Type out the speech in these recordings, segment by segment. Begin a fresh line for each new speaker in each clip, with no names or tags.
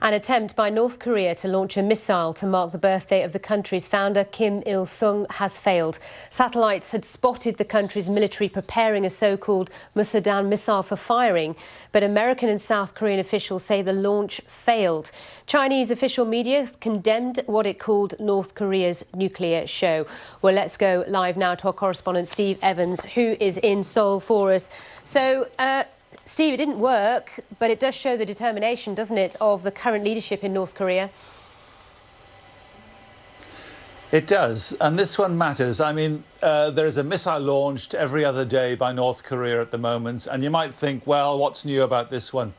An attempt by North Korea to launch a missile to mark the birthday of the country's founder, Kim Il-sung, has failed. Satellites had spotted the country's military preparing a so-called Musadan missile for firing, but American and South Korean officials say the launch failed. Chinese official media condemned what it called North Korea's nuclear show. Well, let's go live now to our correspondent Steve Evans, who is in Seoul for us. So, Steve, it didn't work, but it does show the determination, doesn't it, of the current leadership in North Korea?
It does, and this one matters. I mean, there is a missile launched every other day by North Korea at the moment, and you might think, well, what's new about this one?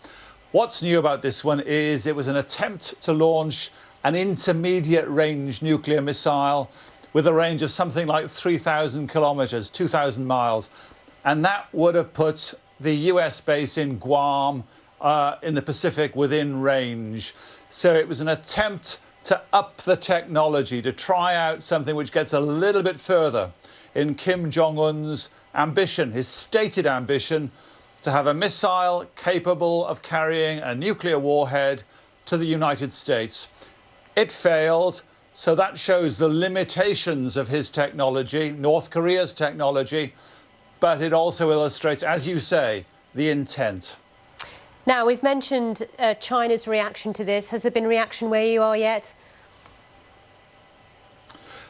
What's new about this one is it was an attempt to launch an intermediate range nuclear missile with a range of something like 3,000 kilometres, 2,000 miles, and that would have put the US base in Guam in the Pacific within range. So it was an attempt to up the technology, to try out something which gets a little bit further in Kim Jong-un's ambition, his stated ambition to have a missile capable of carrying a nuclear warhead to the United States. It failed, so that shows the limitations of his technology, North Korea's technology, but it also illustrates, as you say, the intent.
Now, we've mentioned China's reaction to this. Has there been reaction where you are yet?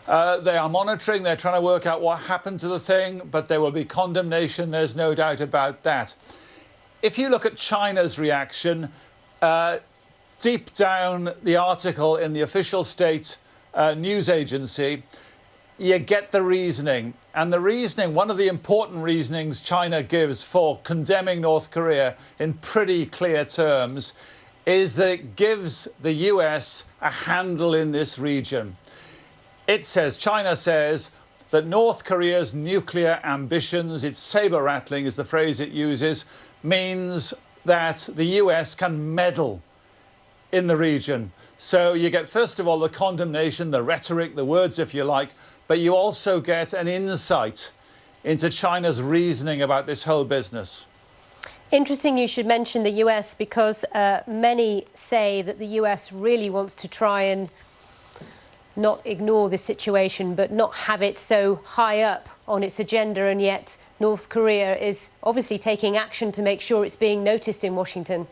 They are monitoring. They're trying to work out what happened to the thing, but there will be condemnation. There's no doubt about that. If you look at China's reaction, deep down the article in the official state news agency, you get the reasoning. And the reasoning, one of the important reasonings China gives for condemning North Korea in pretty clear terms, is that it gives the US a handle in this region. It says, China says, that North Korea's nuclear ambitions, its saber-rattling is the phrase it uses, means that the US can meddle in the region. So you get, first of all, the condemnation, the rhetoric, the words, if you like, but you also get an insight into China's reasoning about this whole business.
Interesting you should mention the US, because many say that the US really wants to try and not ignore the situation, but not have it so high up on its agenda, and yet North Korea is obviously taking action to make sure it's being noticed in Washington.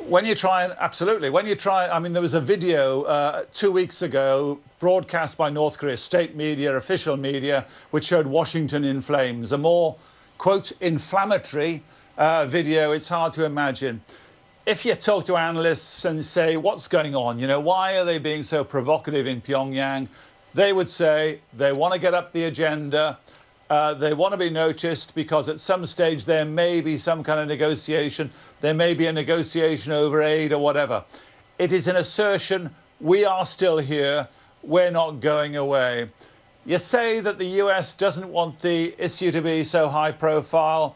When you try, absolutely, when you try, I mean, there was a video 2 weeks ago broadcast by North Korea, state media, official media, which showed Washington in flames. A more, quote, inflammatory video, it's hard to imagine. If you talk to analysts and say, what's going on? You know, why are they being so provocative in Pyongyang? They would say they want to get up the agenda. They want to be noticed because at some stage there may be some kind of negotiation. There may be a negotiation over aid or whatever. It is an assertion, we are still here, we're not going away. You say that the US doesn't want the issue to be so high profile.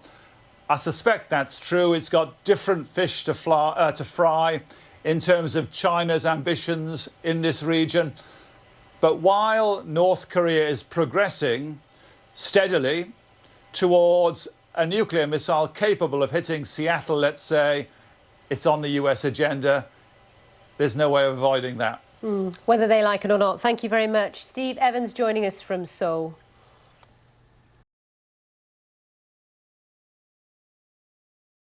I suspect that's true. It's got different fish to fry in terms of China's ambitions in this region. But while North Korea is progressing steadily towards a nuclear missile capable of hitting Seattle, let's say, it's on the US agenda. There's no way of avoiding that.
Whether they like it or not. Thank you very much. Steve Evans joining us from Seoul.